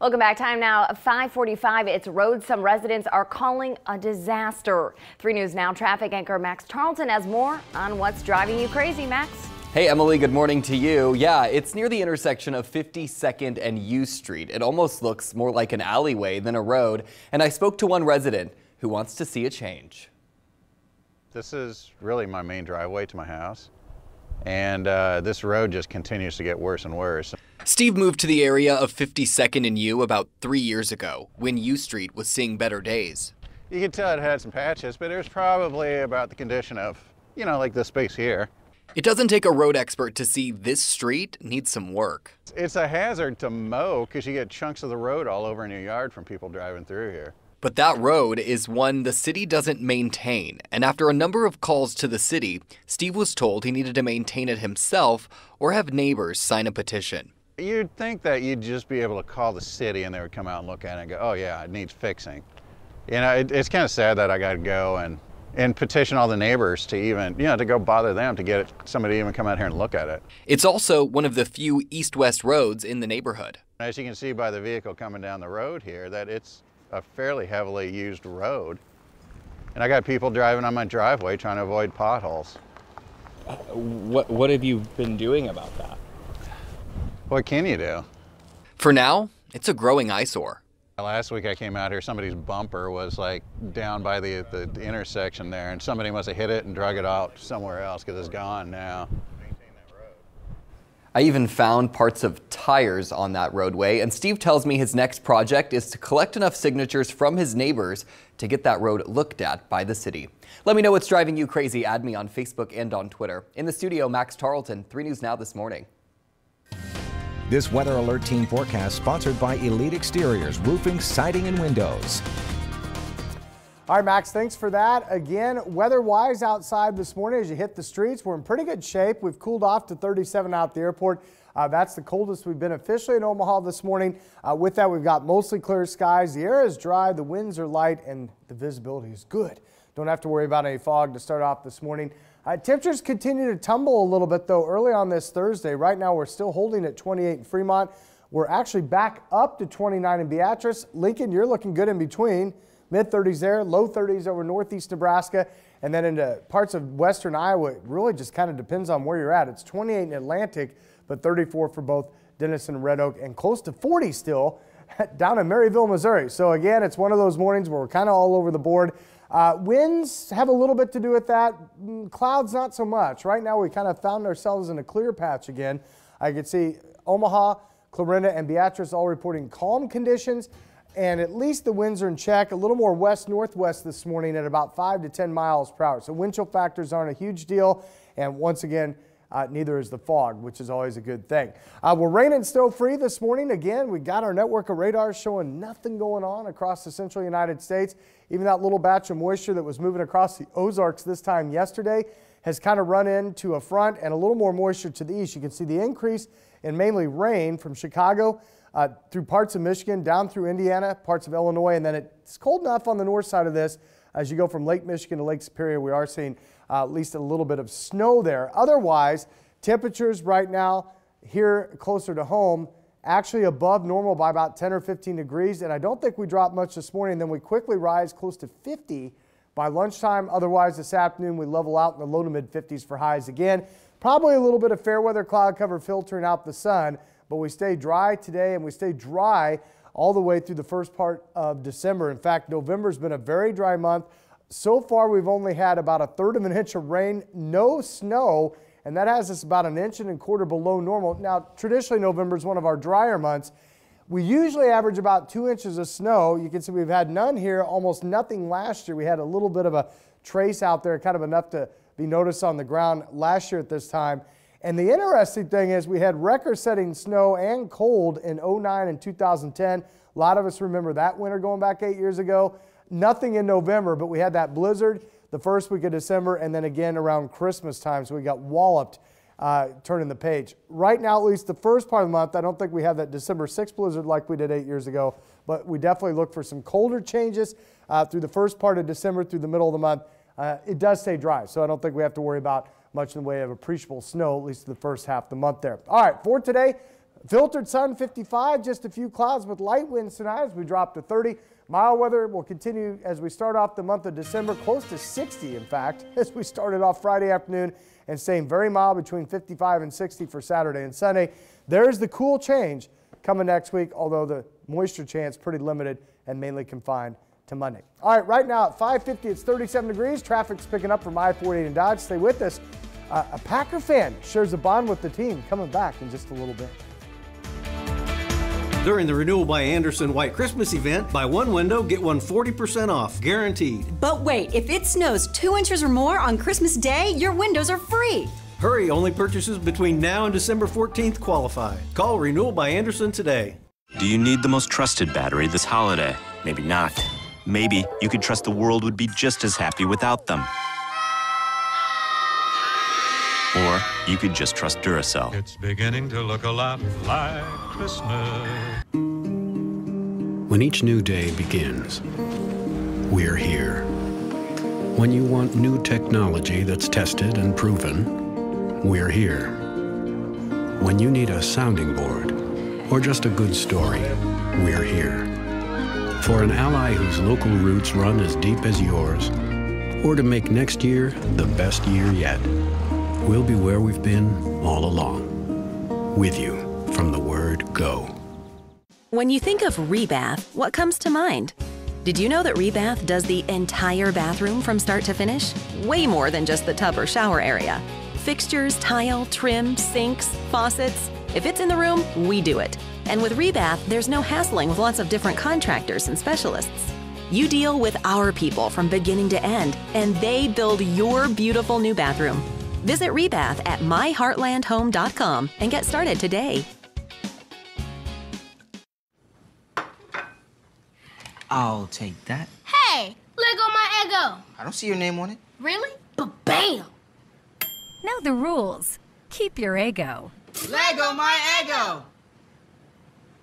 Welcome back. Time now 5:45. It's roads some residents are calling a disaster. 3 News Now traffic anchor Max Tarleton has more on what's driving you crazy. Max. Hey Emily, good morning to you. Yeah, it's near the intersection of 52nd and U Street. It almost looks more like an alleyway than a road, and I spoke to one resident who wants to see a change. This is really my main driveway to my house, and this road just continues to get worse and worse. Steve moved to the area of 52nd and U about 3 years ago when U Street was seeing better days. You could tell it had some patches, but it was probably about the condition of, like this space here. It doesn't take a road expert to see this street needs some work. It's a hazard to mow because you get chunks of the road all over in your yard from people driving through here. But that road is one the city doesn't maintain, and after a number of calls to the city, Steve was told he needed to maintain it himself or have neighbors sign a petition. You'd think that you'd just be able to call the city and they would come out and look at it and go, oh yeah, it needs fixing. It's kind of sad that I got to go and petition all the neighbors to even, to go bother them to get somebody to even come out here and look at it. It's also one of the few east-west roads in the neighborhood. As you can see by the vehicle coming down the road here, that it's a fairly heavily used road. And I got people driving on my driveway trying to avoid potholes. What have you been doing about that? What can you do? For now, it's a growing eyesore. Last week I came out here, somebody's bumper was like down by the intersection there, and somebody must have hit it and drug it out somewhere else because it's gone now. I even found parts of tires on that roadway, and Steve tells me his next project is to collect enough signatures from his neighbors to get that road looked at by the city. Let me know what's driving you crazy. Add me on Facebook and on Twitter. In the studio, Max Tarleton, 3 News Now this morning. This Weather Alert Team forecast sponsored by Elite Exteriors, roofing, siding, and windows. All right, Max, thanks for that. Again, weather-wise outside this morning as you hit the streets, we're in pretty good shape. We've cooled off to 37 out at the airport. That's the coldest we've been officially in Omaha this morning. With that, we've got mostly clear skies. The air is dry, the winds are light, and the visibility is good. Don't have to worry about any fog to start off this morning. Temperatures continue to tumble a little bit, though, early on this Thursday. Right now, we're still holding at 28 in Fremont. We're actually back up to 29 in Beatrice. Lincoln, you're looking good in between. Mid-30s there, low 30s over northeast Nebraska, and then into parts of western Iowa. It really just kind of depends on where you're at. It's 28 in Atlantic, but 34 for both Denison and Red Oak, and close to 40 still down in Maryville, Missouri. So again, it's one of those mornings where we're kind of all over the board. Winds have a little bit to do with that. Clouds, not so much. Right now, we kind of found ourselves in a clear patch again. I could see Omaha, Clarinda, and Beatrice all reporting calm conditions, and at least the winds are in check. A little more west-northwest this morning at about 5 to 10 miles per hour. So wind chill factors aren't a huge deal, and once again, neither is the fog, which is always a good thing. We're rain and snow free this morning. Again, we got our network of radars showing nothing going on across the central United States. Even that little batch of moisture that was moving across the Ozarks this time yesterday has kind of run into a front and a little more moisture to the east. You can see the increase in mainly rain from Chicago through parts of Michigan, down through Indiana, parts of Illinois, and then it's cold enough on the north side of this. As you go from Lake Michigan to Lake Superior, we are seeing at least a little bit of snow there. Otherwise, temperatures right now here closer to home, actually above normal by about 10 or 15 degrees, and I don't think we dropped much this morning. Then we quickly rise close to 50 by lunchtime. Otherwise, this afternoon we level out in the low to mid 50s for highs again. Probably a little bit of fair weather cloud cover filtering out the sun, but we stay dry today and we stay dry all the way through the first part of December. In fact, November's been a very dry month. So far, we've only had about 1/3 of an inch of rain, no snow, and that has us about 1.25 inches below normal. Now, traditionally, November is one of our drier months. We usually average about 2 inches of snow. You can see we've had none here, almost nothing last year. We had a little bit of a trace out there, kind of enough to be noticed on the ground last year at this time. And the interesting thing is we had record-setting snow and cold in 2009 and 2010. A lot of us remember that winter going back 8 years ago. Nothing in November, but we had that blizzard the first week of December and then again around Christmas time, so we got walloped turning the page. Right now, at least the first part of the month, I don't think we have that December 6th blizzard like we did 8 years ago, but we definitely look for some colder changes through the first part of December through the middle of the month. It does stay dry, so I don't think we have to worry about much in the way of appreciable snow, at least the first half of the month there. All right, for today, Filtered sun, 55, just a few clouds with light winds tonight as we drop to 30. Mild weather will continue as we start off the month of December, close to 60, in fact, as we started off Friday afternoon, and staying very mild between 55 and 60 for Saturday and Sunday. There's the cool change coming next week, although the moisture chance pretty limited and mainly confined to Monday. All right, right now at 5:50, it's 37 degrees. Traffic's picking up from I-48 in Dodge. Stay with us. A Packer fan shares a bond with the team. Coming back in just a little bit. During the Renewal by Andersen White Christmas event, buy one window, get one 40% off, guaranteed. But wait, if it snows 2 inches or more on Christmas Day, your windows are free. Hurry, only purchases between now and December 14th qualify. Call Renewal by Andersen today. Do you need the most trusted battery this holiday? Maybe not. Maybe you could trust the world would be just as happy without them. Or you could just trust Duracell. It's beginning to look a lot like Christmas. When each new day begins, we're here. When you want new technology that's tested and proven, we're here. When you need a sounding board or just a good story, we're here. For an ally whose local roots run as deep as yours, or to make next year the best year yet, we'll be where we've been all along, with you from the word go. When you think of Rebath, what comes to mind? Did you know that Rebath does the entire bathroom from start to finish? Way more than just the tub or shower area. Fixtures, tile, trim, sinks, faucets. If it's in the room, we do it. And with Rebath, there's no hassling with lots of different contractors and specialists. You deal with our people from beginning to end, and they build your beautiful new bathroom. Visit Rebath at myheartlandhome.com and get started today. I'll take that. Hey, Lego my Eggo. I don't see your name on it. Really? Ba-bam! Know the rules. Keep your Eggo. Lego my Eggo!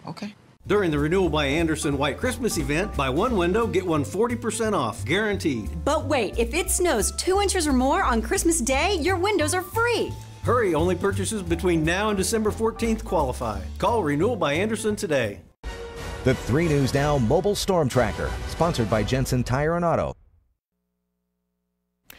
Okay. During the Renewal by Andersen White Christmas event, buy one window, get one 40% off, guaranteed. But wait, if it snows 2 inches or more on Christmas Day, your windows are free. Hurry, only purchases between now and December 14th qualify. Call Renewal by Andersen today. The 3 News Now Mobile Storm Tracker, sponsored by Jensen Tire and Auto.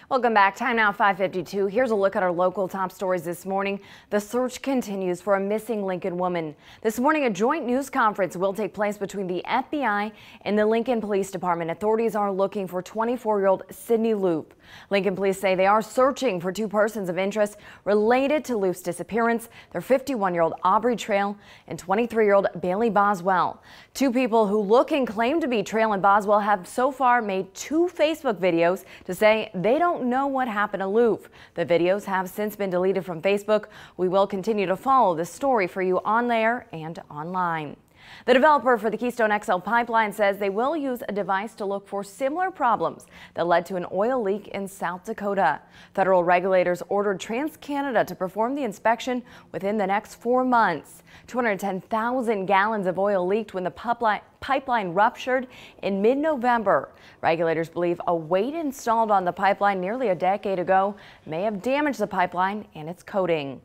Welcome back. Time now 5:52. Here's a look at our local top stories this morning. The search continues for a missing Lincoln woman. This morning, a joint news conference will take place between the FBI and the Lincoln Police Department. Authorities are looking for 24-year-old Sydney Loop. Lincoln police say they are searching for 2 persons of interest related to Loop's disappearance. They're 51-year-old Aubrey Trail and 23-year-old Bailey Boswell. 2 people who look and claim to be Trail and Boswell have so far made 2 Facebook videos to say they don't know what happened to Loop. The videos have since been deleted from Facebook. We will continue to follow this story for you on there and online. The developer for the Keystone XL pipeline says they will use a device to look for similar problems that led to an oil leak in South Dakota. Federal regulators ordered TransCanada to perform the inspection within the next 4 months. 210,000 gallons of oil leaked when the pipeline ruptured in mid-November. Regulators believe a weight installed on the pipeline nearly a decade ago may have damaged the pipeline and its coating.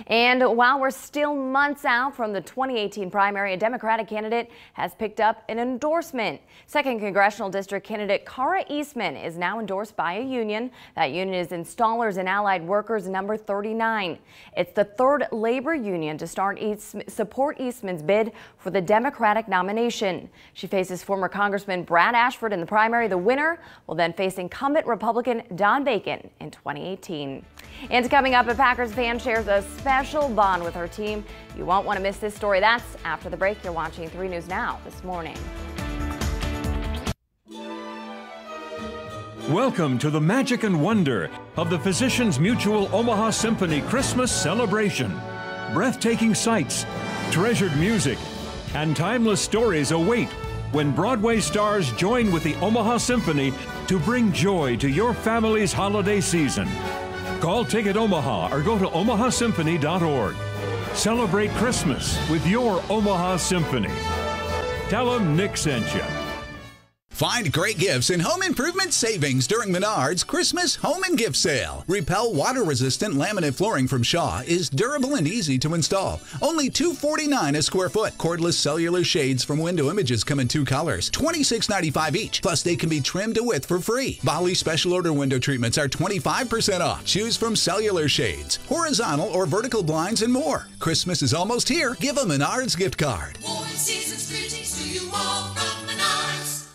And while we're still months out from the 2018 primary, a Democratic candidate has picked up an endorsement. 2nd Congressional District candidate Cara Eastman is now endorsed by a union. That union is Installers and Allied Workers number 39. It's the 3rd labor union to support Eastman's bid for the Democratic nomination. She faces former Congressman Brad Ashford in the primary. The winner will then face incumbent Republican Don Bacon in 2018. And coming up, a Packers fan shares a special bond with her team. You won't want to miss this story. That's after the break. You're watching 3 News Now this morning. Welcome to the magic and wonder of the Physicians Mutual Omaha Symphony Christmas celebration. Breathtaking sights, treasured music, and timeless stories await when Broadway stars join with the Omaha Symphony to bring joy to your family's holiday season. Call Ticket Omaha or go to omahasymphony.org. Celebrate Christmas with your Omaha Symphony. Tell them Nick sent you. Find great gifts and home improvement savings during Menards Christmas Home and Gift Sale. Repel water-resistant laminate flooring from Shaw is durable and easy to install. Only $249 a square foot. Cordless cellular shades from Window Images come in 2 colors, $26.95 each. Plus, they can be trimmed to width for free. Bali special order window treatments are 25% off. Choose from cellular shades, horizontal or vertical blinds, and more. Christmas is almost here. Give a Menards gift card. Warm season's greetings to you all from Menards.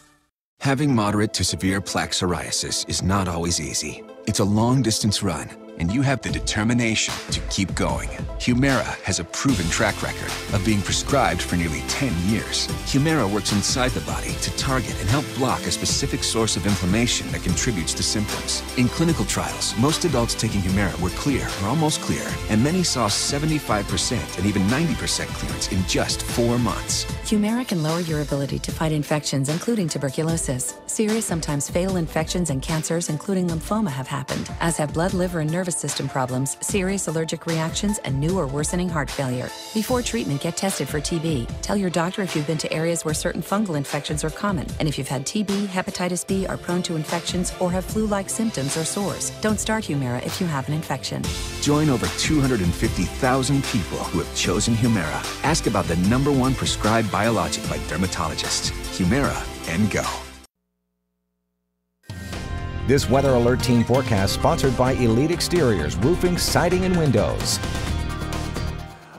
Having moderate to severe plaque psoriasis is not always easy. It's a long-distance run, and you have the determination to keep going. Humira has a proven track record of being prescribed for nearly 10 years. Humira works inside the body to target and help block a specific source of inflammation that contributes to symptoms. In clinical trials, most adults taking Humira were clear or almost clear, and many saw 75% and even 90% clearance in just 4 months. Humira can lower your ability to fight infections, including tuberculosis. Serious, sometimes fatal infections and cancers, including lymphoma, have happened, as have blood, liver, and nervous system problems, serious allergic reactions, and new or worsening heart failure. Before treatment, get tested for TB. Tell your doctor if you've been to areas where certain fungal infections are common, and if you've had TB, hepatitis B, are prone to infections, or have flu-like symptoms or sores. Don't start Humira if you have an infection. Join over 250,000 people who have chosen Humira. Ask about the #1 prescribed biologic by dermatologists. Humira and go. This Weather Alert Team forecast sponsored by Elite Exteriors, roofing, siding, and windows.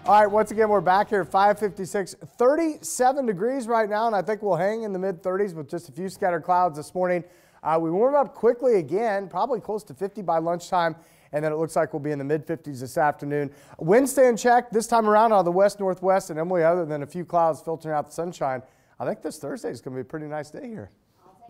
All right, once again, we're back here at 5:56, 37 degrees right now, and I think we'll hang in the mid-30s with just a few scattered clouds this morning. We warm up quickly again, probably close to 50 by lunchtime, and then it looks like we'll be in the mid-50s this afternoon. Wind stay in check this time around out of the west-northwest, and Emily, other than a few clouds filtering out the sunshine, I think this Thursday is going to be a pretty nice day here.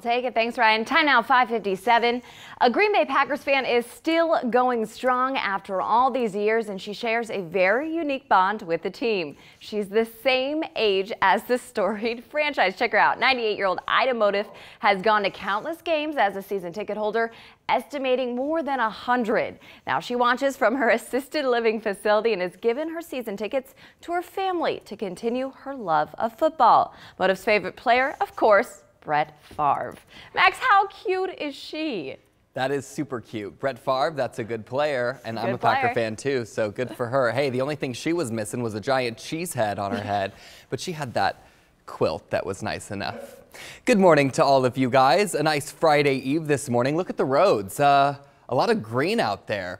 Take it. Thanks, Ryan. Time now, 5:57. A Green Bay Packers fan is still going strong after all these years, and she shares a very unique bond with the team. She's the same age as the storied franchise. Check her out. 98-year-old Ida Motif has gone to countless games as a season ticket holder, estimating more than 100. Now she watches from her assisted living facility and has given her season tickets to her family to continue her love of football. Motif's favorite player, of course, Brett Favre. Max, how cute is she? That is super cute. Brett Favre, that's a good player, and I'm a Packer fan too, so good for her. Hey, the only thing she was missing was a giant cheese head on her head, but she had that quilt that was nice enough. Good morning to all of you guys. A nice Friday Eve this morning. Look at the roads. A lot of green out there.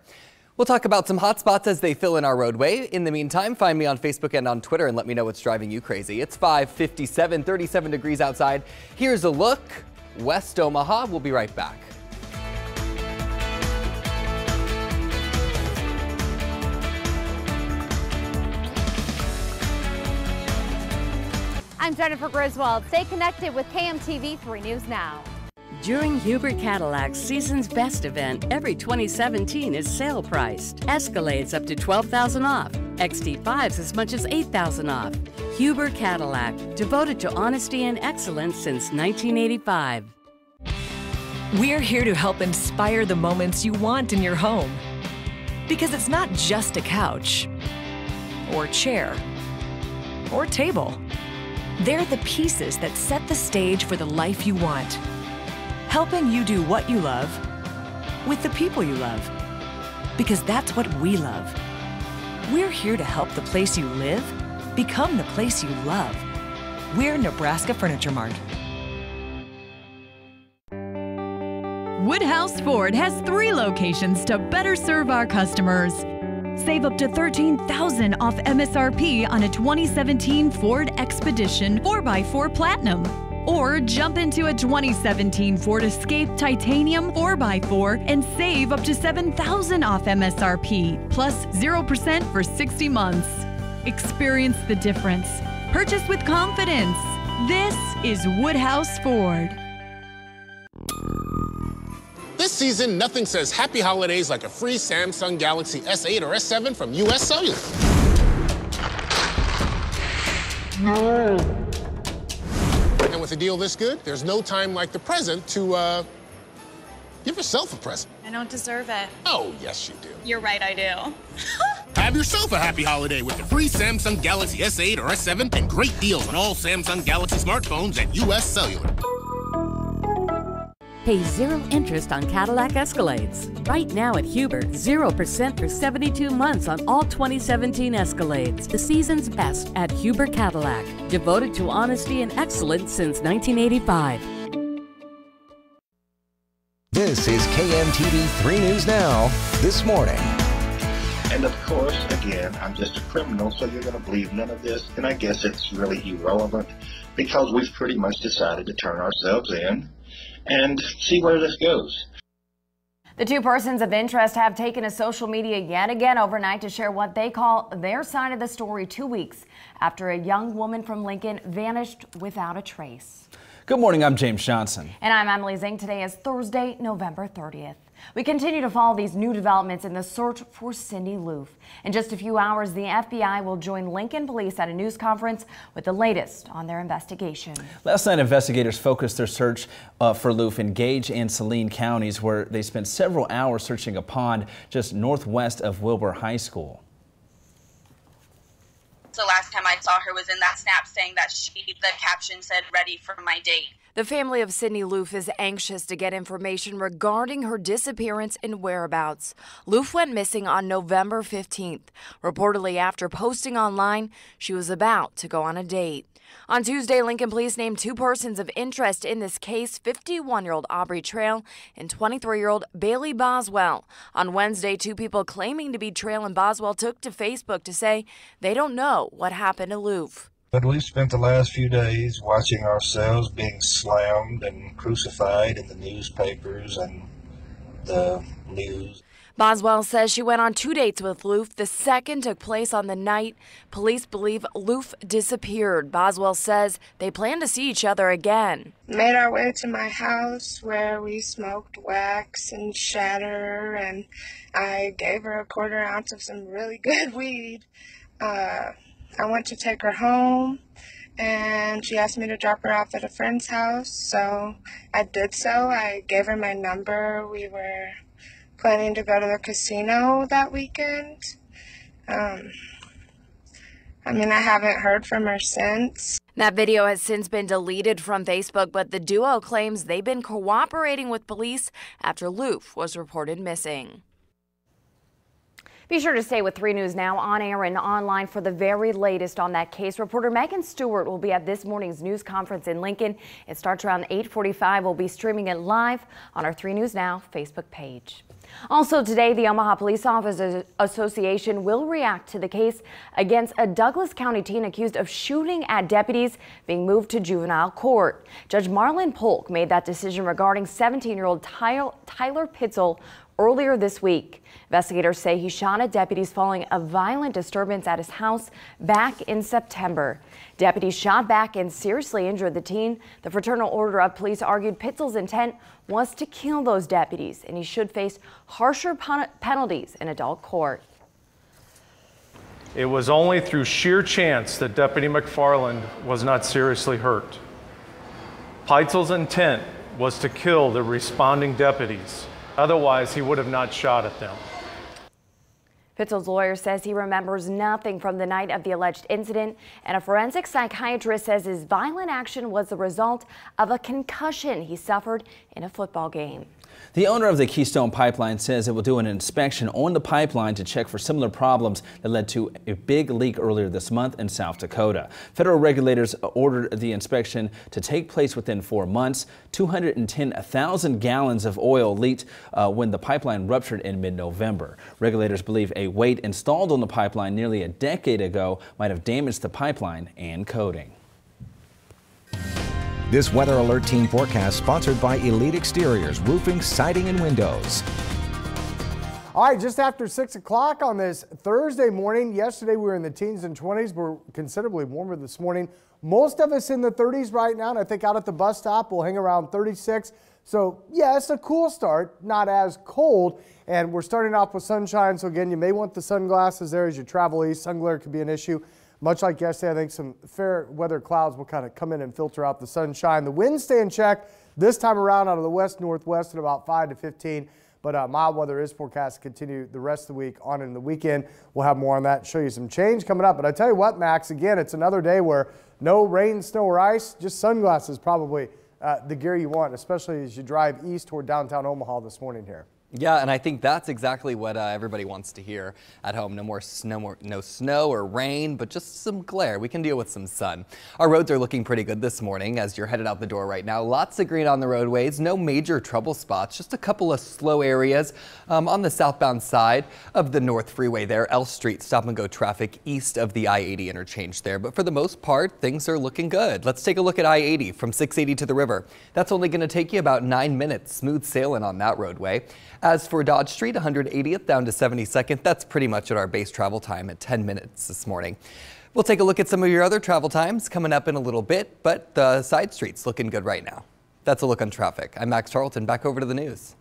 We'll talk about some hot spots as they fill in our roadway. In the meantime, find me on Facebook and on Twitter and let me know what's driving you crazy. It's 5:57, 37 degrees outside. Here's a look. West Omaha. We'll be right back. I'm Jennifer Griswold. Stay connected with KMTV 3 News Now. During Huber Cadillac's Season's Best event, every 2017 is sale priced. Escalades up to $12,000 off. XT5s as much as $8,000 off. Huber Cadillac, devoted to honesty and excellence since 1985. We're here to help inspire the moments you want in your home. Because it's not just a couch, or chair, or table. They're the pieces that set the stage for the life you want. Helping you do what you love with the people you love. Because that's what we love. We're here to help the place you live become the place you love. We're Nebraska Furniture Mart. Woodhouse Ford has 3 locations to better serve our customers. Save up to $13,000 off MSRP on a 2017 Ford Expedition 4x4 Platinum. Or jump into a 2017 Ford Escape Titanium 4x4 and save up to $7,000 off MSRP, plus 0% for 60 months. Experience the difference. Purchase with confidence. This is Woodhouse Ford. This season, nothing says happy holidays like a free Samsung Galaxy S8 or S7 from US Cellular. And with a deal this good, there's no time like the present to, give yourself a present. I don't deserve it. Oh, yes, you do. You're right, I do. Have yourself a happy holiday with the free Samsung Galaxy S8 or S7 and great deals on all Samsung Galaxy smartphones at US Cellular. Pay 0 interest on Cadillac Escalades. Right now at Huber, 0% for 72 months on all 2017 Escalades. The season's best at Huber Cadillac. Devoted to honesty and excellence since 1985. This is KMTV 3 News Now, this morning. And of course, again, I'm just a criminal, so you're going to believe none of this. And I guess it's really irrelevant because we've pretty much decided to turn ourselves in and see where this goes. The two persons of interest have taken to social media yet again overnight to share what they call their side of the story 2 weeks after a young woman from Lincoln vanished without a trace. Good morning, I'm James Johnson. And I'm Emily Zing. Today is Thursday, November 30th. We continue to follow these new developments in the search for Cindy Loof. In just a few hours, the FBI will join Lincoln Police at a news conference with the latest on their investigation. Last night, investigators focused their search for Loof in Gage and Saline counties, where they spent several hours searching a pond just northwest of Wilbur High School. The last time I saw her was in that snap saying that the caption said, "Ready for my date." The family of Cindy Loof is anxious to get information regarding her disappearance and whereabouts. Loof went missing on November 15th. Reportedly, after posting online, she was about to go on a date. On Tuesday, Lincoln Police named two persons of interest in this case, 51-year-old Aubrey Trail and 23-year-old Bailey Boswell. On Wednesday, two people claiming to be Trail and Boswell took to Facebook to say they don't know what happened to Loof. But we've spent the last few days watching ourselves being slammed and crucified in the newspapers and the news. Boswell says she went on 2 dates with Loof. The second took place on the night police believe Loof disappeared. Boswell says they plan to see each other again. Made our way to my house where we smoked wax and shatter, and I gave her a 1/4 ounce of some really good weed. I went to take her home, and she asked me to drop her off at a friend's house, so I did so. I gave her my number. We were planning to go to the casino that weekend. I haven't heard from her since. That video has since been deleted from Facebook, but the duo claims they've been cooperating with police after Loof was reported missing. Be sure to stay with 3 News Now on air and online for the very latest on that case. Reporter Megan Stewart will be at this morning's news conference in Lincoln. It starts around 8:45. We'll be streaming it live on our 3 News Now Facebook page. Also today, the Omaha Police Officers Association will react to the case against a Douglas County teen accused of shooting at deputies being moved to juvenile court. Judge Marlon Polk made that decision regarding 17-year-old Tyler Pitzel earlier this week. Investigators say he shot at deputies following a violent disturbance at his house back in September. Deputies shot back and seriously injured the teen. The Fraternal Order of Police argued Pitzel's intent was to kill those deputies, and he should face harsher penalties in adult court. It was only through sheer chance that Deputy McFarland was not seriously hurt. Pitzel's intent was to kill the responding deputies. Otherwise, he would have not shot at them. Pitzel's lawyer says he remembers nothing from the night of the alleged incident, and a forensic psychiatrist says his violent action was the result of a concussion he suffered in a football game. The owner of the Keystone Pipeline says it will do an inspection on the pipeline to check for similar problems that led to a big leak earlier this month in South Dakota. Federal regulators ordered the inspection to take place within 4 months. 210,000 gallons of oil leaked when the pipeline ruptured in mid-November. Regulators believe a weight installed on the pipeline nearly a decade ago might have damaged the pipeline and coating. This Weather Alert Team forecast sponsored by Elite Exteriors, roofing, siding, and windows. All right, just after 6 o'clock on this Thursday morning. Yesterday we were in the teens and 20s. We're considerably warmer this morning. Most of us in the 30s right now, and I think out at the bus stop we'll hang around 36. So yeah, it's a cool start, not as cold. And we're starting off with sunshine. So again, you may want the sunglasses there as you travel east. Sun glare could be an issue. Much like yesterday, I think some fair weather clouds will kind of come in and filter out the sunshine. The winds stay in check this time around out of the west-northwest at about 5 to 15. But mild weather is forecast to continue the rest of the week on in the weekend. We'll have more on that, show you some change coming up. But I tell you what, Max, again, it's another day where no rain, snow, or ice, just sunglasses probably the gear you want, especially as you drive east toward downtown Omaha this morning here. Yeah, and I think that's exactly what everybody wants to hear at home. No snow or rain, but just some glare. We can deal with some sun. Our roads are looking pretty good this morning as you're headed out the door right now. Lots of green on the roadways, no major trouble spots, just a couple of slow areas on the southbound side of the North Freeway there. L Street stop and go traffic east of the I-80 interchange there. But for the most part, things are looking good. Let's take a look at I-80 from 680 to the river. That's only going to take you about 9 minutes. Smooth sailing on that roadway. As for Dodge Street, 180th down to 72nd, that's pretty much at our base travel time at 10 minutes this morning. We'll take a look at some of your other travel times coming up in a little bit, but the side streets looking good right now. That's a look on traffic. I'm Max Charlton. Back over to the news.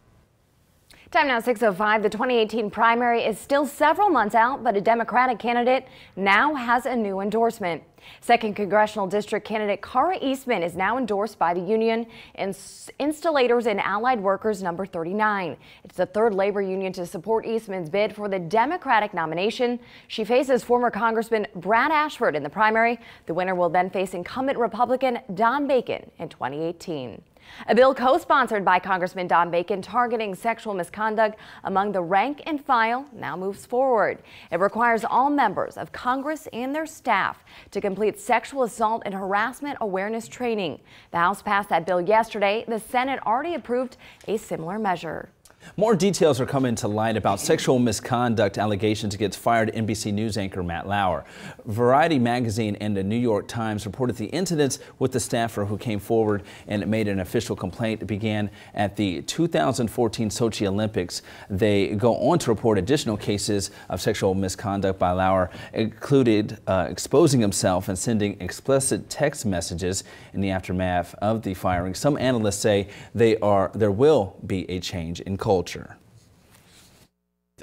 Time now 6:05. The 2018 primary is still several months out, but a Democratic candidate now has a new endorsement. Second Congressional District candidate Cara Eastman is now endorsed by the Union Installators and Allied Workers number 39. It's the third labor union to support Eastman's bid for the Democratic nomination. She faces former Congressman Brad Ashford in the primary. The winner will then face incumbent Republican Don Bacon in 2018. A bill co-sponsored by Congressman Don Bacon targeting sexual misconduct among the rank and file now moves forward. It requires all members of Congress and their staff to complete sexual assault and harassment awareness training. The House passed that bill yesterday. The Senate already approved a similar measure. More details are coming to light about sexual misconduct allegations against fired NBC News anchor Matt Lauer. Variety magazine and the New York Times reported the incidents with the staffer who came forward and made an official complaint. It began at the 2014 Sochi Olympics. They go on to report additional cases of sexual misconduct by Lauer, included exposing himself and sending explicit text messages in the aftermath of the firing. Some analysts say there will be a change in culture.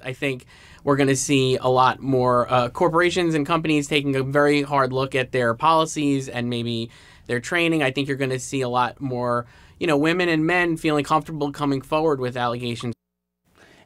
I think we're going to see a lot more corporations and companies taking a very hard look at their policies and maybe their training. I think you're going to see a lot more, women and men feeling comfortable coming forward with allegations.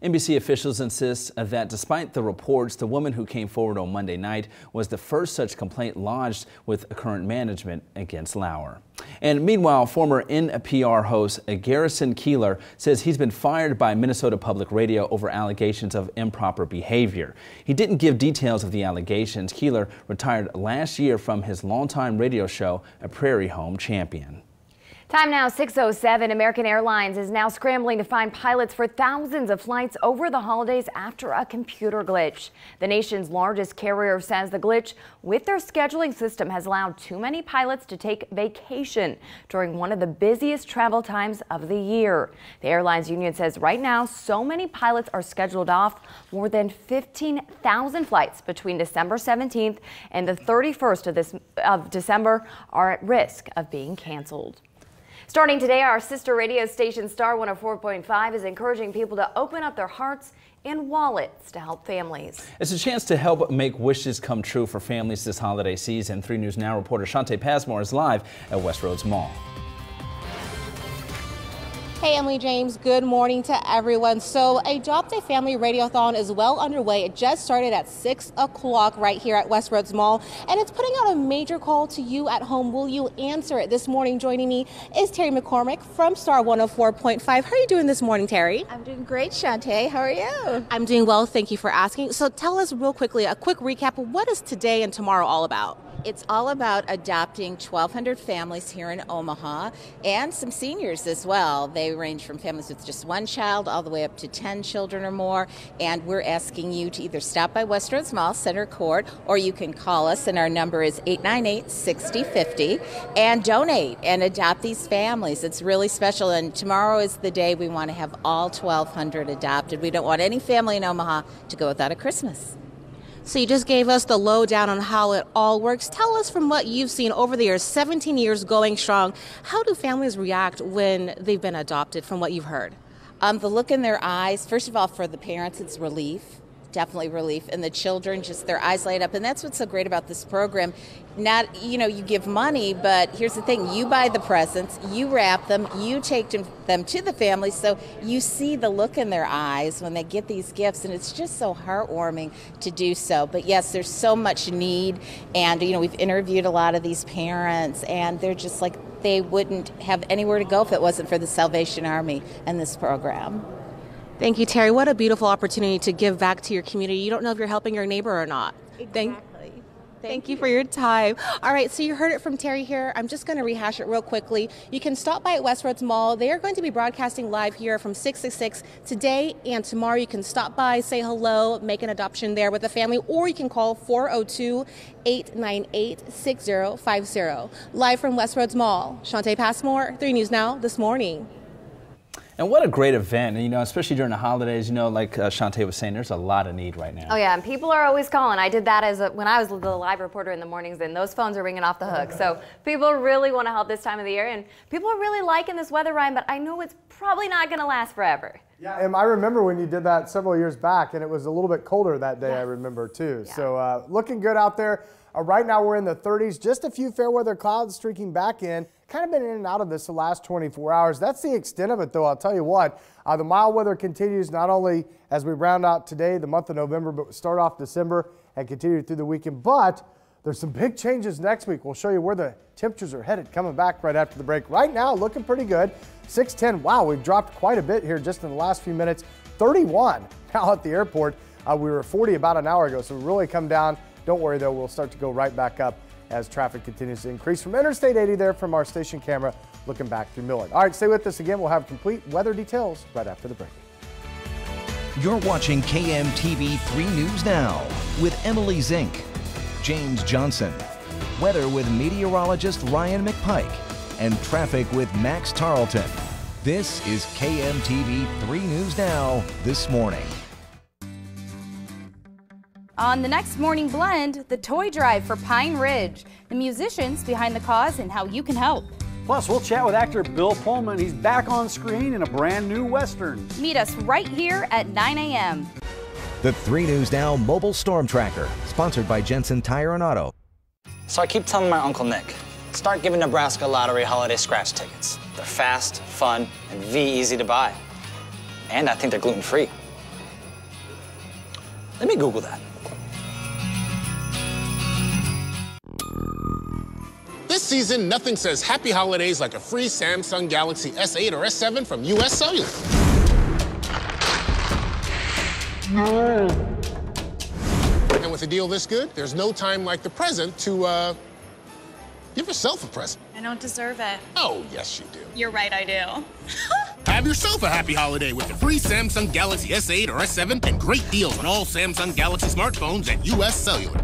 NBC officials insist that despite the reports, the woman who came forward on Monday night was the first such complaint lodged with current management against Lauer. And meanwhile, former NPR host Garrison Keillor says he's been fired by Minnesota Public Radio over allegations of improper behavior. He didn't give details of the allegations. Keillor retired last year from his longtime radio show, A Prairie Home Champion. Time now 6:07. American Airlines is now scrambling to find pilots for thousands of flights over the holidays after a computer glitch. The nation's largest carrier says the glitch with their scheduling system has allowed too many pilots to take vacation during one of the busiest travel times of the year. The airlines union says right now so many pilots are scheduled off. More than 15,000 flights between December 17th and the 31st of December are at risk of being canceled. Starting today, our sister radio station Star 104.5 is encouraging people to open up their hearts and wallets to help families. It's a chance to help make wishes come true for families this holiday season. 3 News Now reporter Shantae Passmore is live at Westroads Mall. Hey, Emily James, good morning to everyone. So Adopt a Family Radiothon is well underway. It just started at 6 o'clock right here at Westroads Mall, and it's putting out a major call to you at home. Will you answer it? This morning joining me is Terry McCormick from Star 104.5. How are you doing this morning, Terry? I'm doing great, Shantae. How are you? I'm doing well. Thank you for asking. So tell us real quickly, a quick recap. What is today and tomorrow all about? It's all about adopting 1,200 families here in Omaha and some seniors as well. They range from families with just one child all the way up to 10 children or more. And we're asking you to either stop by Westroads Mall, Center Court, or you can call us, and our number is 898-6050, and donate and adopt these families. It's really special, and tomorrow is the day we want to have all 1,200 adopted. We don't want any family in Omaha to go without a Christmas. So you just gave us the lowdown on how it all works. Tell us from what you've seen over the years, 17 years going strong, how do families react when they've been adopted from what you've heard? The look in their eyes, first of all, for the parents, it's relief. definitely relief. And the children, just their eyes light up. And that's what's so great about this program. Not, you give money, but here's the thing. You buy the presents, you wrap them, you take them to the family, so you see the look in their eyes when they get these gifts, and it's just so heartwarming to do so. But yes, there's so much need, and we've interviewed a lot of these parents, and they're just like, they wouldn't have anywhere to go if it wasn't for the Salvation Army and this program. Thank you, Terry. What a beautiful opportunity to give back to your community. You don't know if you're helping your neighbor or not. Exactly. Thank you for your time. All right, so you heard it from Terry here. I'm just going to rehash it real quickly. You can stop by at Westroads Mall. They are going to be broadcasting live here from 6 to 6 today and tomorrow. You can stop by, say hello, make an adoption there with the family, or you can call 402-898-6050. Live from Westroads Mall, Shantae Passmore, 3 News Now this morning. And what a great event, especially during the holidays, like Shantae was saying, there's a lot of need right now. Oh yeah, and people are always calling. I did that when I was the live reporter in the mornings, and those phones are ringing off the hook. So people really want to help this time of the year, and people are really liking this weather, Ryan, but I know it's probably not going to last forever. Yeah, and I remember when you did that several years back, and it was a little bit colder that day, I remember too. Yeah. So looking good out there. Right now we're in the 30s, just a few fair weather clouds streaking back in. Kind of been in and out of this the last 24 hours. That's the extent of it, though. I'll tell you what, the mild weather continues not only as we round out today, the month of November, but start off December and continue through the weekend. But there's some big changes next week. We'll show you where the temperatures are headed coming back right after the break. Right now, looking pretty good. 610. Wow, we've dropped quite a bit here just in the last few minutes. 31 now at the airport. We were 40 about an hour ago, so we really come down. Don't worry, though. We'll start to go right back up as traffic continues to increase from Interstate 80 there from our station camera looking back through Millard. All right, stay with us again. We'll have complete weather details right after the break. You're watching KMTV 3 News Now with Emily Zink, James Johnson, weather with meteorologist Ryan McPike, and traffic with Max Tarleton. This is KMTV 3 News Now this morning. On the next Morning Blend, the toy drive for Pine Ridge, the musicians behind the cause and how you can help. Plus, we'll chat with actor Bill Pullman. He's back on screen in a brand new Western. Meet us right here at 9 a.m. The 3 News Now Mobile Storm Tracker, sponsored by Jensen Tire and Auto. So I keep telling my Uncle Nick, start giving Nebraska Lottery holiday scratch tickets. They're fast, fun, and easy to buy. And I think they're gluten-free. Let me Google that. This season, nothing says happy holidays like a free Samsung Galaxy S8 or S7 from US Cellular. And with a deal this good, there's no time like the present to give yourself a present. I don't deserve it. Oh, yes, you do. You're right, I do. Have yourself a happy holiday with the free Samsung Galaxy S8 or S7 and great deals on all Samsung Galaxy smartphones at US Cellular.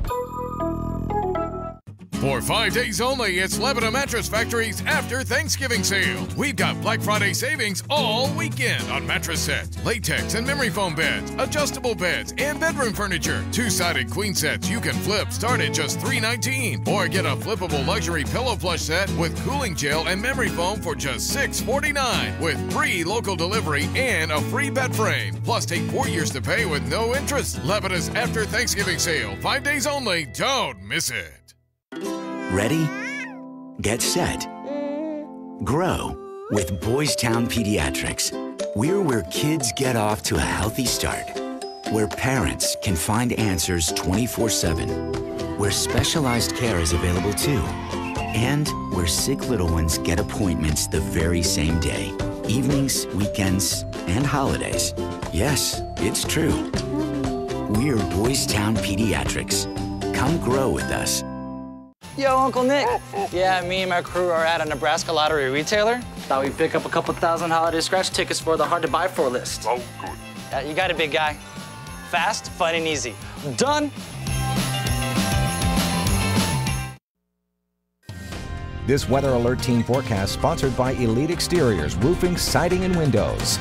For 5 days only, it's Lebanon Mattress Factory's After Thanksgiving Sale. We've got Black Friday savings all weekend on mattress sets, latex and memory foam beds, adjustable beds, and bedroom furniture. 2-sided queen sets you can flip start at just $3.19. Or get a flippable luxury pillow plush set with cooling gel and memory foam for just $6.49 with free local delivery and a free bed frame. Plus, take 4 years to pay with no interest. Lebanon's After Thanksgiving Sale. 5 days only. Don't miss it. Ready, get set, grow with Boys Town Pediatrics. We're where kids get off to a healthy start, where parents can find answers 24/7, where specialized care is available too, and where sick little ones get appointments the very same day, evenings, weekends, and holidays. Yes, it's true. We're Boys Town Pediatrics. Come grow with us. Yo, Uncle Nick. Yeah, me and my crew are at a Nebraska Lottery retailer. Thought we'd pick up a couple thousand holiday scratch tickets for the hard-to-buy-for list. Oh, good. You got it, big guy. Fast, fun, and easy. Done. This Weather Alert Team forecast sponsored by Elite Exteriors, roofing, siding, and windows.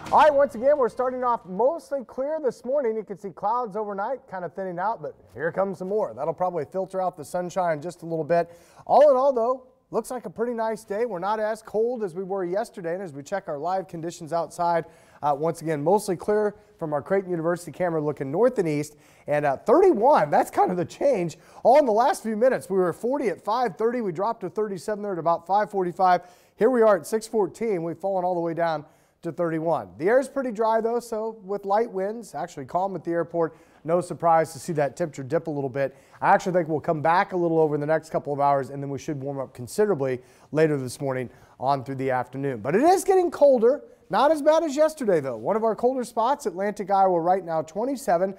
All right, once again, we're starting off mostly clear this morning. You can see clouds overnight kind of thinning out, but here comes some more. That'll probably filter out the sunshine just a little bit. All in all, though, looks like a pretty nice day. We're not as cold as we were yesterday, and as we check our live conditions outside, once again, mostly clear from our Creighton University camera looking north and east, and 31, that's kind of the change. All in the last few minutes. We were 40 at 5:30. We dropped to 37 there at about 5:45. Here we are at 6:14. We've fallen all the way down to 31. The air is pretty dry, though, so with light winds, actually calm at the airport. No surprise to see that temperature dip a little bit. I actually think we'll come back a little over in the next couple of hours, and then we should warm up considerably later this morning on through the afternoon. But it is getting colder. Not as bad as yesterday, though. One of our colder spots, Atlantic, Iowa, right now, 27.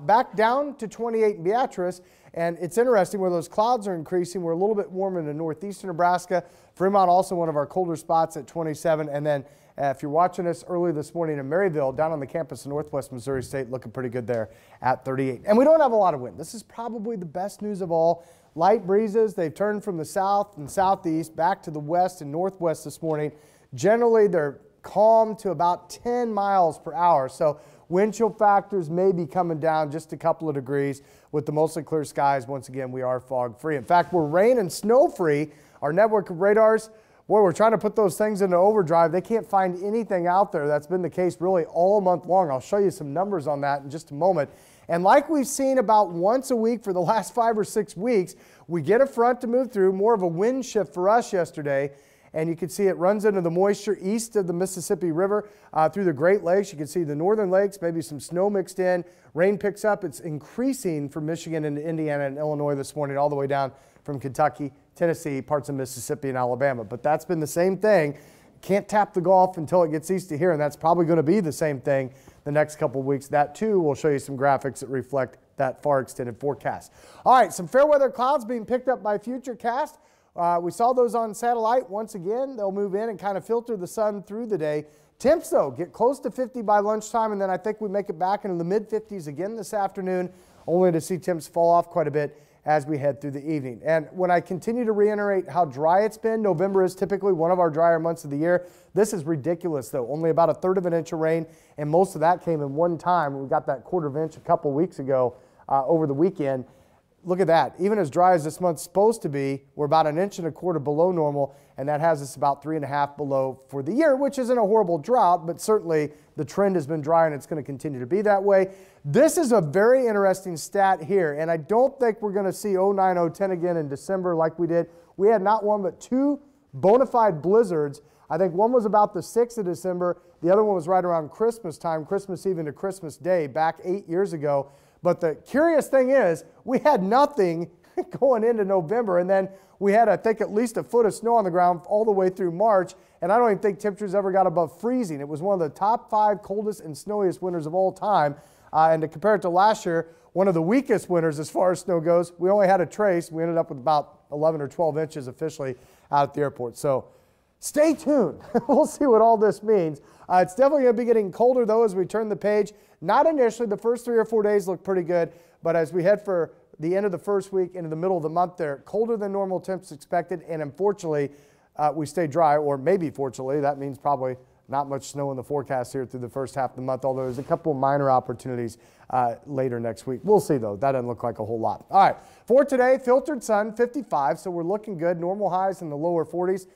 Back down to 28 in Beatrice. And it's interesting where those clouds are increasing. We're a little bit warmer in northeastern Nebraska. Fremont, also one of our colder spots at 27. And then if you're watching us early this morning in Maryville, down on the campus of Northwest Missouri State, looking pretty good there at 38. And we don't have a lot of wind. This is probably the best news of all. Light breezes, they've turned from the south and southeast back to the west and northwest this morning. Generally, they're calm to about 10 miles per hour. So wind chill factors may be coming down just a couple of degrees with the mostly clear skies. Once again, we are fog free. In fact, we're rain and snow free. Our network of radars, boy, we're trying to put those things into overdrive. They can't find anything out there. That's been the case really all month long. I'll show you some numbers on that in just a moment. And like we've seen about once a week for the last 5 or 6 weeks, we get a front to move through, more of a wind shift for us yesterday. And you can see it runs into the moisture east of the Mississippi River through the Great Lakes. You can see the northern lakes, maybe some snow mixed in. Rain picks up. It's increasing from Michigan into Indiana and Illinois this morning, all the way down from Kentucky, Tennessee, parts of Mississippi and Alabama. But that's been the same thing. Can't tap the Gulf until it gets east of here, and that's probably going to be the same thing the next couple of weeks. That, too, will show you some graphics that reflect that far extended forecast. All right, some fair weather clouds being picked up by Futurecast. We saw those on satellite. Once again, they'll move in and kind of filter the sun through the day. Temps, though, get close to 50 by lunchtime, and then I think we make it back into the mid-50s again this afternoon, only to see temps fall off quite a bit as we head through the evening. And when I continue to reiterate how dry it's been, November is typically one of our drier months of the year. This is ridiculous, though. Only about 1/3 of an inch of rain, and most of that came in one time. We got that 1/4 inch a couple weeks ago over the weekend. Look at that. Even as dry as this month's supposed to be, we're about 1.25 inches below normal, and that has us about 3.5 below for the year, which isn't a horrible drought, but certainly the trend has been dry and it's going to continue to be that way. This is a very interesting stat here, and I don't think we're going to see 09, 010 again in December like we did. We had not one but 2 bona fide blizzards. I think one was about the 6th of December. The other one was right around Christmas time, Christmas Eve into Christmas Day, back 8 years ago. But the curious thing is, we had nothing going into November, and then we had, I think, at least a foot of snow on the ground all the way through March, and I don't even think temperatures ever got above freezing. It was one of the top 5 coldest and snowiest winters of all time, and to compare it to last year, one of the weakest winters as far as snow goes. We only had a trace. We ended up with about 11 or 12 inches officially out at the airport. So stay tuned. We'll see what all this means. It's definitely going to be getting colder, though, as we turn the page. Not initially. The first 3 or 4 days look pretty good, but as we head for the end of the first week into the middle of the month there, colder than normal temps expected, and unfortunately, we stay dry, or maybe fortunately. That means probably not much snow in the forecast here through the first half of the month, although there's a couple of minor opportunities later next week. We'll see, though. That doesn't look like a whole lot. All right, for today, filtered sun, 55, so we're looking good. Normal highs in the lower 40s.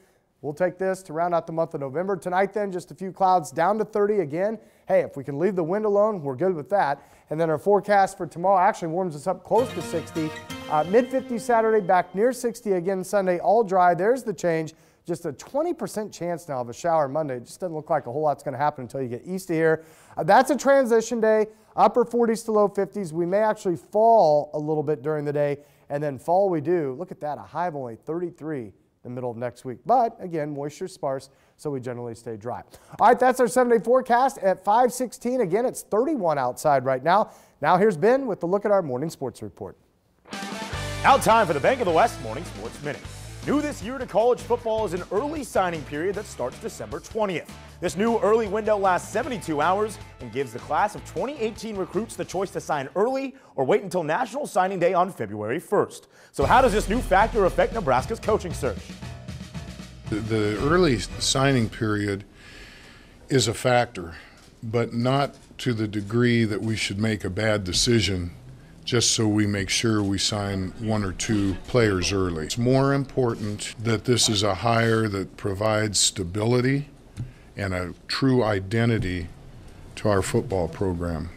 We'll take this to round out the month of November. Tonight, then, just a few clouds down to 30 again. Hey, if we can leave the wind alone, we're good with that. And then our forecast for tomorrow actually warms us up close to 60. Mid-50s Saturday, back near 60 again Sunday, all dry. There's the change. Just a 20% chance now of a shower Monday. It just doesn't look like a whole lot's going to happen until you get east of here. That's a transition day, upper 40s to low 50s. We may actually fall a little bit during the day, and then fall we do. Look at that, a high of only 33 the middle of next week. But again, moisture sparse, so we generally stay dry. All right, that's our 7-day forecast at 5:16. Again, it's 31 outside right now. Now here's Ben with the look at our morning sports report. Now time for the Bank of the West Morning Sports Minute. New this year to college football is an early signing period that starts December 20th. This new early window lasts 72 hours and gives the class of 2018 recruits the choice to sign early or wait until National Signing Day on February 1st. So how does this new factor affect Nebraska's coaching search? The early signing period is a factor, but not to the degree that we should make a bad decision just so we make sure we sign 1 or 2 players early. It's more important that this is a hire that provides stability and a true identity to our football program.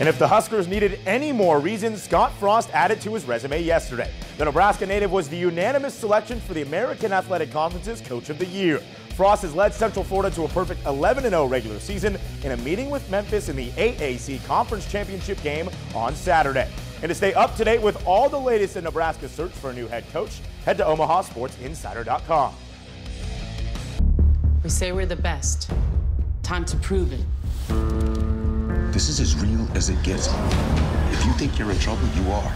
And if the Huskers needed any more reasons, Scott Frost added to his resume yesterday. The Nebraska native was the unanimous selection for the American Athletic Conference's Coach of the Year. Frost has led Central Florida to a perfect 11-0 regular season in a meeting with Memphis in the AAC Conference Championship game on Saturday. And to stay up to date with all the latest in Nebraska's search for a new head coach, head to omahasportsinsider.com. We say we're the best. Time to prove it. This is as real as it gets. If you think you're in trouble, you are.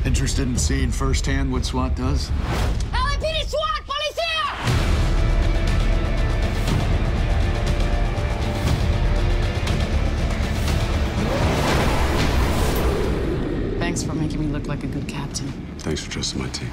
Interested in seeing firsthand what SWAT does? LAPD SWAT! Police here! Thanks for making me look like a good captain. Thanks for trusting my team.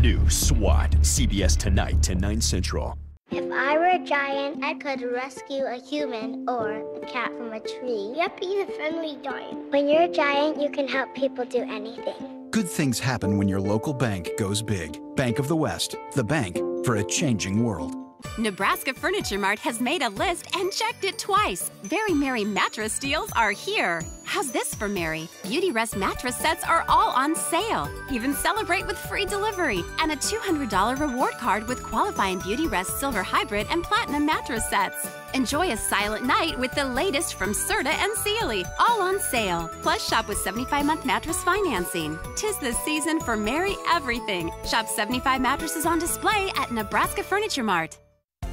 New SWAT, CBS tonight, 10/9 Central. If I were a giant, I could rescue a human or a cat from a tree. Yuppie, the friendly giant. When you're a giant, you can help people do anything. Good things happen when your local bank goes big. Bank of the West, the bank for a changing world. Nebraska Furniture Mart has made a list and checked it twice. Very Merry mattress deals are here. How's this for Mary? Beauty Rest mattress sets are all on sale. Even celebrate with free delivery and a $200 reward card with qualifying Beauty Rest Silver Hybrid and Platinum mattress sets. Enjoy a silent night with the latest from Serta and Sealy, all on sale. Plus, shop with 75-month mattress financing. 'Tis the season for Merry everything. Shop 75 mattresses on display at Nebraska Furniture Mart.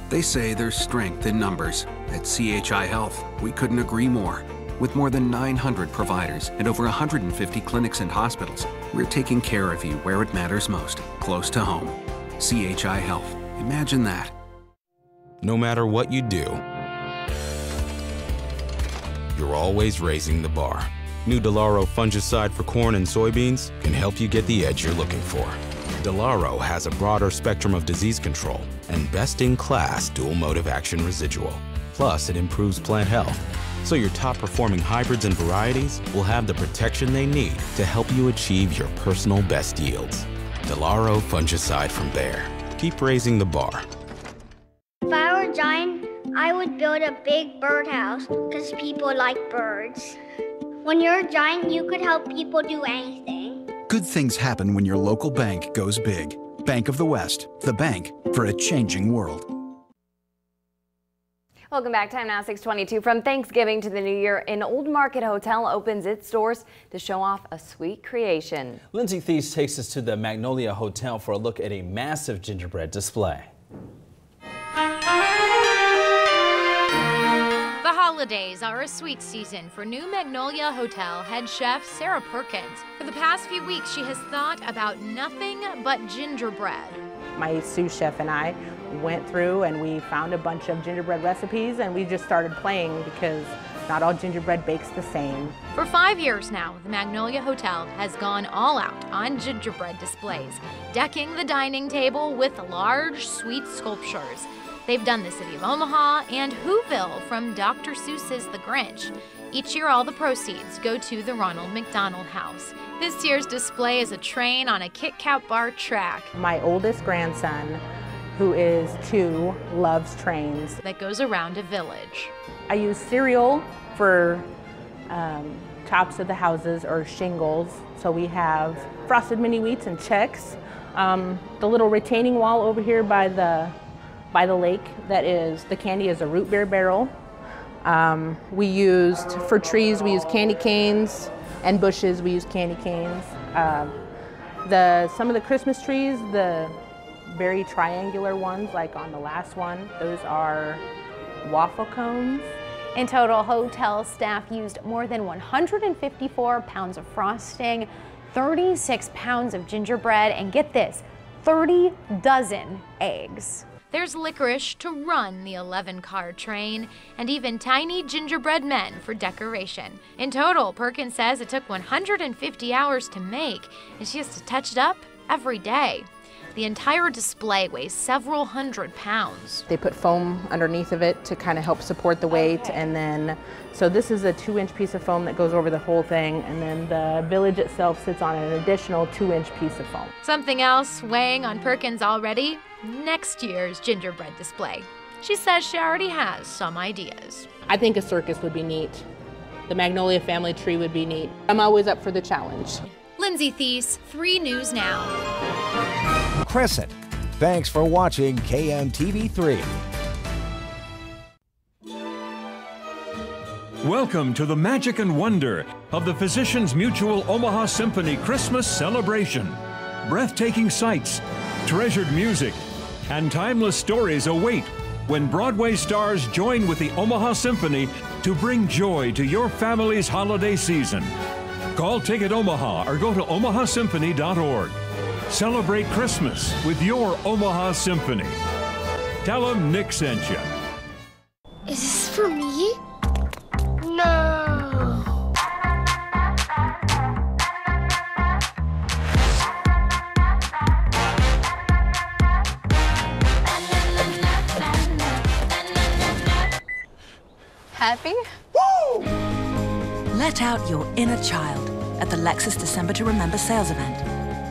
They say there's strength in numbers. At CHI Health, we couldn't agree more. With more than 900 providers and over 150 clinics and hospitals, we're taking care of you where it matters most, close to home. CHI Health. Imagine that. No matter what you do, you're always raising the bar. New Delaro fungicide for corn and soybeans can help you get the edge you're looking for. Delaro has a broader spectrum of disease control and best-in-class dual-mode action residual. Plus, it improves plant health, so your top-performing hybrids and varieties will have the protection they need to help you achieve your personal best yields. Delaro fungicide from Bayer. Keep raising the bar. If I were a giant, I would build a big birdhouse because people like birds. When you're a giant, you could help people do anything. Good things happen when your local bank goes big. Bank of the West, the bank for a changing world. Welcome back. Time now 6:22. From Thanksgiving to the New Year, an Old Market hotel opens its doors to show off a sweet creation. Lindsay Thies takes us to the Magnolia Hotel for a look at a massive gingerbread display. The holidays are a sweet season for new Magnolia Hotel head chef Sarah Perkins. For the past few weeks, she has thought about nothing but gingerbread. My sous chef and I went through and we found a bunch of gingerbread recipes and we just started playing because not all gingerbread bakes the same. For 5 years now, the Magnolia Hotel has gone all out on gingerbread displays, decking the dining table with large sweet sculptures. They've done the city of Omaha and Whoville from Dr. Seuss's The Grinch. Each year, all the proceeds go to the Ronald McDonald House. This year's display is a train on a Kit Kat bar track. My oldest grandson, who is 2, loves trains. That goes around a village. I use cereal for tops of the houses or shingles. So we have frosted mini wheats and Chex. The little retaining wall over here by the lake, that is, the candy is a root beer barrel. We used, for trees, we use candy canes, and bushes, we use candy canes. Some of the Christmas trees, the very triangular ones, like on the last one, those are waffle cones. In total, hotel staff used more than 154 pounds of frosting, 36 pounds of gingerbread, and get this, 30 dozen eggs. There's licorice to run the 11-car train, and even tiny gingerbread men for decoration. In total, Perkins says it took 150 hours to make, and she has to touch it up every day. The entire display weighs several hundred pounds. They put foam underneath of it to kind of help support the weight, and then, so this is a 2-inch piece of foam that goes over the whole thing, and then the village itself sits on an additional 2-inch piece of foam. Something else weighing on Perkins already? Next year's gingerbread display. She says she already has some ideas. I think a circus would be neat. The Magnolia family tree would be neat. I'm always up for the challenge. Lindsay Thies, 3 News Now. Crescent. Thanks for watching KMTV 3. Welcome to the magic and wonder of the Physicians Mutual Omaha Symphony Christmas celebration. Breathtaking sights, treasured music, and timeless stories await when Broadway stars join with the Omaha Symphony to bring joy to your family's holiday season. Call Ticket Omaha or go to omahasymphony.org. Celebrate Christmas with your Omaha Symphony. Tell them Nick sent you. Is this for me? No. Happy? Woo! Let out your inner child at the Lexus December to Remember sales event.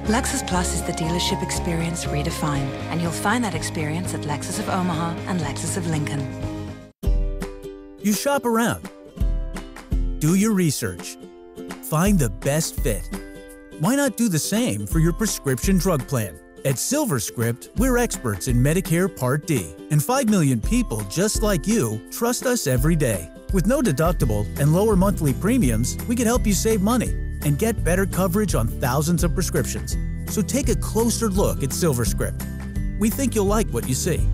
Lexus Plus is the dealership experience redefined, and you'll find that experience at Lexus of Omaha and Lexus of Lincoln. You shop around. Do your research. Find the best fit. Why not do the same for your prescription drug plan? At SilverScript, we're experts in Medicare Part D, and 5 million people just like you trust us every day. With no deductible and lower monthly premiums, we can help you save money and get better coverage on thousands of prescriptions. So take a closer look at SilverScript. We think you'll like what you see.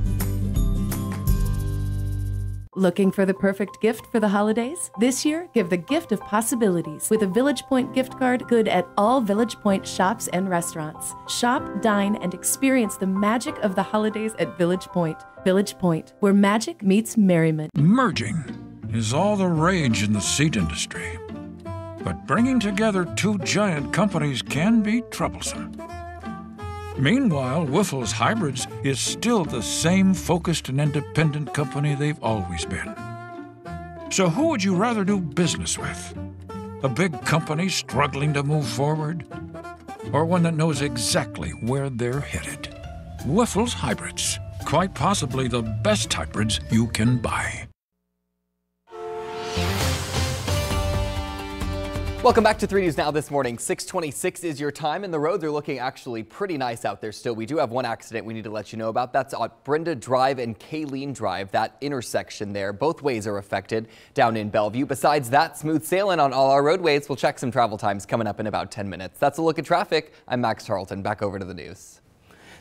Looking for the perfect gift for the holidays? This year, give the gift of possibilities with a Village Point gift card good at all Village Point shops and restaurants. Shop, dine, and experience the magic of the holidays at Village Point. Village Point, where magic meets merriment. Merging is all the rage in the seed industry. But bringing together 2 giant companies can be troublesome. Meanwhile, Wiffles Hybrids is still the same focused and independent company they've always been. So who would you rather do business with? A big company struggling to move forward? Or one that knows exactly where they're headed? Wiffles Hybrids. Quite possibly the best hybrids you can buy. Welcome back to 3 News Now this morning. 6:26 is your time, and the roads are looking actually pretty nice out there still. We do have one accident we need to let you know about. That's on Brenda Drive and Kayleen Drive, that intersection there. Both ways are affected down in Bellevue. Besides that, smooth sailing on all our roadways. We'll check some travel times coming up in about 10 minutes. That's a look at traffic. I'm Max Tarleton. Back over to the news.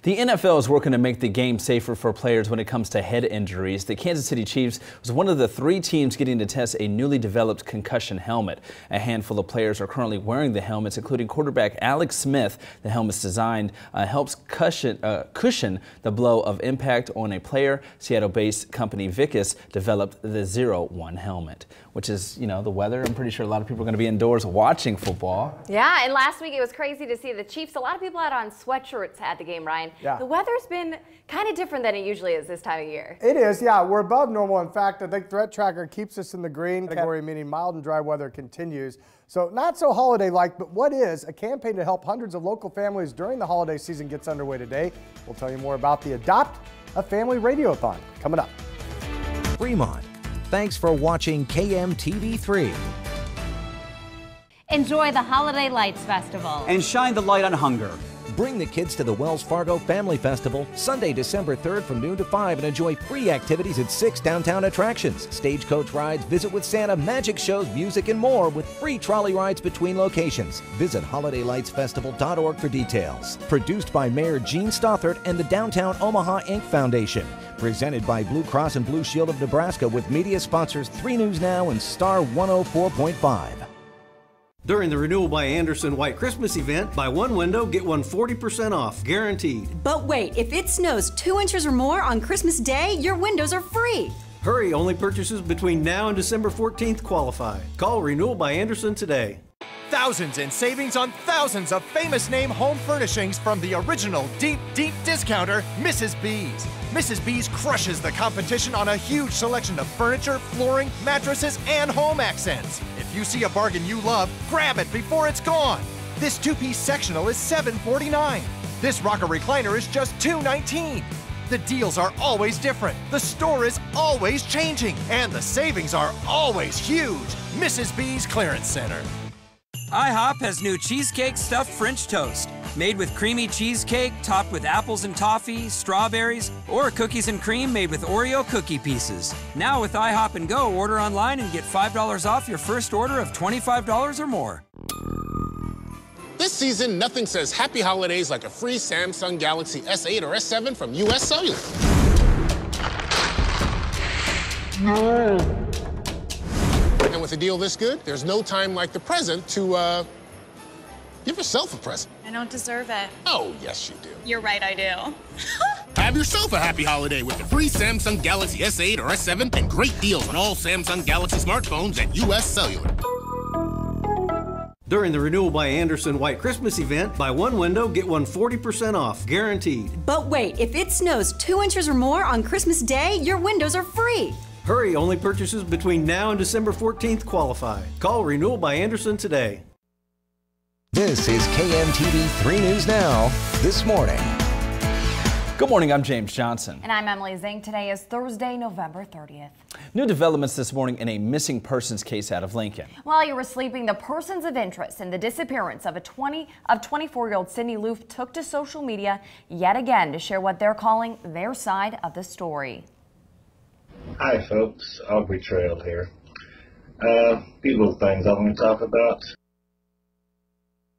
The NFL is working to make the game safer for players when it comes to head injuries. The Kansas City Chiefs was one of the 3 teams getting to test a newly developed concussion helmet. A handful of players are currently wearing the helmets, including quarterback Alex Smith. The helmet's designed helps cushion the blow of impact on a player. Seattle-based company Vicus developed the 0-1 helmet, which is, you know, the weather. I'm pretty sure a lot of people are going to be indoors watching football. Yeah, and last week it was crazy to see the Chiefs. A lot of people had on sweatshirts at the game, Ryan. Yeah. The weather's been kind of different than it usually is this time of year. It is, yeah. We're above normal. In fact, I think Threat Tracker keeps us in the green category, meaning mild and dry weather continues. So not so holiday-like, but what is? A campaign to help hundreds of local families during the holiday season gets underway today. We'll tell you more about the Adopt a Family Radiothon coming up. Fremont. Thanks for watching KMTV 3. Enjoy the Holiday Lights Festival. And shine the light on hunger. Bring the kids to the Wells Fargo Family Festival Sunday, December 3rd from noon to 5 and enjoy free activities at 6 downtown attractions. Stagecoach rides, visit with Santa, magic shows, music, and more with free trolley rides between locations. Visit holidaylightsfestival.org for details. Produced by Mayor Gene Stothert and the Downtown Omaha Inc. Foundation. Presented by Blue Cross and Blue Shield of Nebraska with media sponsors 3 News Now and Star 104.5. During the Renewal by Andersen White Christmas event, buy one window, get one 40% off, guaranteed. But wait, if it snows 2 inches or more on Christmas Day, your windows are free. Hurry, only purchases between now and December 14th qualify. Call Renewal by Andersen today. thousands in savings on thousands of famous name home furnishings from the original deep, deep discounter, Mrs. B's. Mrs. B's crushes the competition on a huge selection of furniture, flooring, mattresses, and home accents. If you see a bargain you love, grab it before it's gone. This two-piece sectional is $7.49. This rocker recliner is just $2.19. The deals are always different, the store is always changing, and the savings are always huge. Mrs. B's Clearance Center. IHOP has new cheesecake stuffed French toast, made with creamy cheesecake topped with apples and toffee, strawberries, or cookies and cream made with Oreo cookie pieces. Now with IHOP and Go, order online and get $5 off your first order of $25 or more. This season, nothing says happy holidays like a free Samsung Galaxy S8 or S7 from US Cellular. And with a deal this good, there's no time like the present to, give yourself a present. I don't deserve it. Oh, yes, you do. You're right, I do. Have yourself a happy holiday with the free Samsung Galaxy S8 or S7 and great deals on all Samsung Galaxy smartphones at US Cellular. During the Renewal by Anderson White Christmas event, buy one window, get one 40% off, guaranteed. But wait, if it snows 2 inches or more on Christmas Day, your windows are free. Hurry, only purchases between now and December 14th qualify. Call Renewal by Anderson today. This is KMTV 3 News Now, this morning. Good morning, I'm James Johnson. And I'm Emily Zink. Today is Thursday, November 30th. New developments this morning in a missing persons case out of Lincoln. While you were sleeping, the persons of interest in the disappearance of 24-year-old Sydney Loof took to social media yet again to share what they're calling their side of the story. Hi folks, Aubrey Trail here. Few little things I want to talk about.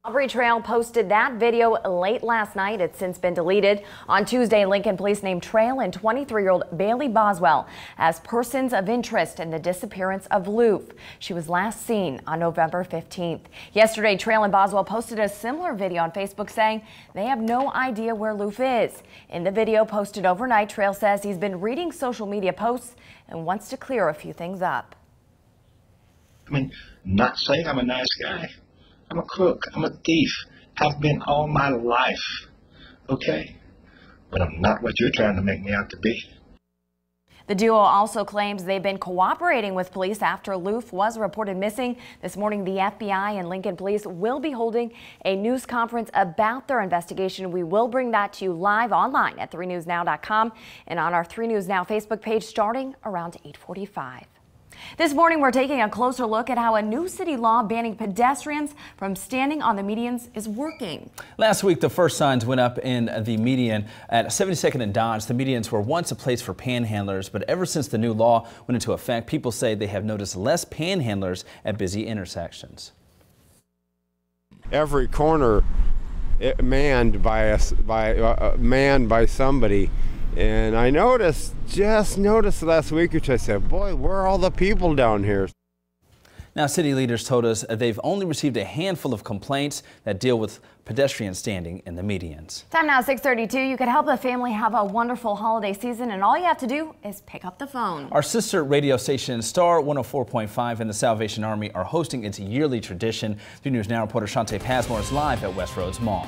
Aubrey Trail posted that video late last night. It's since been deleted. On Tuesday, Lincoln police named Trail and 23-year-old Bailey Boswell as persons of interest in the disappearance of Loof. She was last seen on November 15th. Yesterday, Trail and Boswell posted a similar video on Facebook saying they have no idea where Loof is. In the video posted overnight, Trail says he's been reading social media posts and wants to clear a few things up. I mean, not saying I'm a nice guy. I'm a crook. I'm a thief. Have been all my life. Okay? But I'm not what you're trying to make me out to be. The duo also claims they've been cooperating with police after Loof was reported missing. This morning, the FBI and Lincoln Police will be holding a news conference about their investigation. We will bring that to you live online at 3newsnow.com and on our 3 News Now Facebook page starting around 8:45. This morning, we're taking a closer look at how a new city law banning pedestrians from standing on the medians is working. Last week, the first signs went up in the median at 72nd and Dodge. The medians were once a place for panhandlers, but ever since the new law went into effect, people say they have noticed less panhandlers at busy intersections. Every corner manned by somebody. And I just noticed last week or two, I said, boy, where are all the people down here? Now, city leaders told us they've only received a handful of complaints that deal with pedestrians standing in the medians. Time now, 6:32. You could help a family have a wonderful holiday season, and all you have to do is pick up the phone. Our sister radio station, Star 104.5 and the Salvation Army, are hosting its yearly tradition. 3 News Now reporter Shantae Passmore is live at Westroads Mall.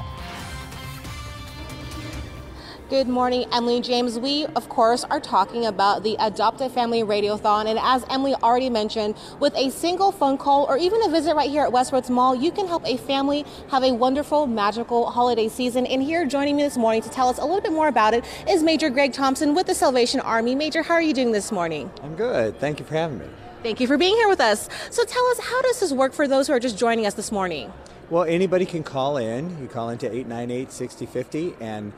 Good morning, Emily and James. We, of course, are talking about the Adopt a Family Radiothon. And as Emily already mentioned, with a single phone call or even a visit right here at Westroads Mall, you can help a family have a wonderful, magical holiday season. And here joining me this morning to tell us a little bit more about it is Major Greg Thompson with the Salvation Army. Major, how are you doing this morning? I'm good. Thank you for having me. Thank you for being here with us. So tell us, how does this work for those who are just joining us this morning? Well, anybody can call in. You call into 898-6050 and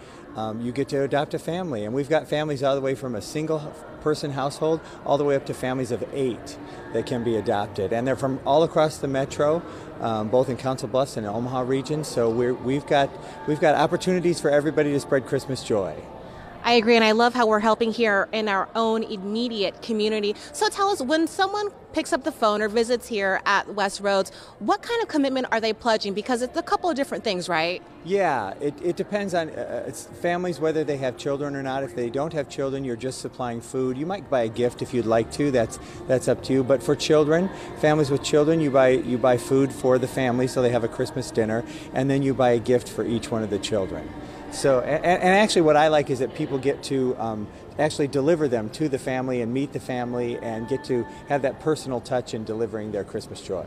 you get to adopt a family. And we've got families all the way from a single person household all the way up to families of 8 that can be adopted. And they're from all across the metro, both in Council Bluffs and Omaha region. So we've got opportunities for everybody to spread Christmas joy. I agree, and I love how we're helping here in our own immediate community. So tell us, when someone picks up the phone or visits here at West Roads, what kind of commitment are they pledging? Because it's a couple of different things, right? Yeah, it depends on families, whether they have children or not. If they don't have children, you're just supplying food. You might buy a gift if you'd like to. That's up to you. But for children, families with children, you buy food for the family so they have a Christmas dinner, and then you buy a gift for each one of the children. So, and actually what I like is that people get to actually deliver them to the family and meet the family and get to have that personal touch in delivering their Christmas joy.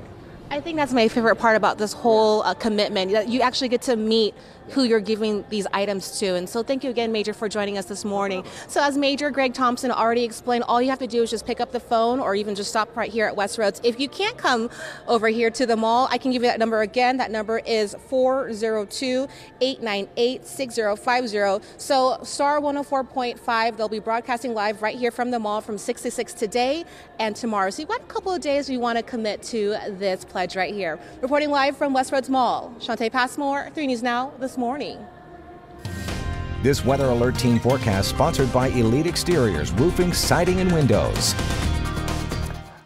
I think that's my favorite part about this whole commitment, that you actually get to meet who you're giving these items to. And so thank you again, Major, for joining us this morning. So as Major Greg Thompson already explained, all you have to do is just pick up the phone or even just stop right here at West Roads. If you can't come over here to the mall, I can give you that number again. That number is 402-898-6050. So Star 104.5, they'll be broadcasting live right here from the mall from 6 to 6 today and tomorrow. So you've got a couple of days we want to commit to this pledge right here. Reporting live from West Roads Mall, Shantae Passmore, 3 News Now this morning. This Weather Alert Team forecast sponsored by Elite Exteriors, Roofing, Siding, and Windows.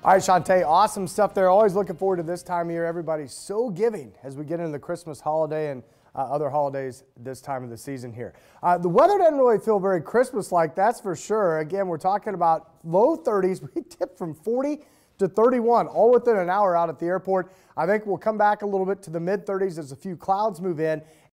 All right, Shantae, awesome stuff there. Always looking forward to this time of year. Everybody's so giving as we get into the Christmas holiday and other holidays this time of the season here. The weather doesn't really feel very Christmas-like, that's for sure. Again, we're talking about low 30s. We tipped from 40 to 31, all within an hour out at the airport. I think we'll come back a little bit to the mid-30s as a few clouds move in.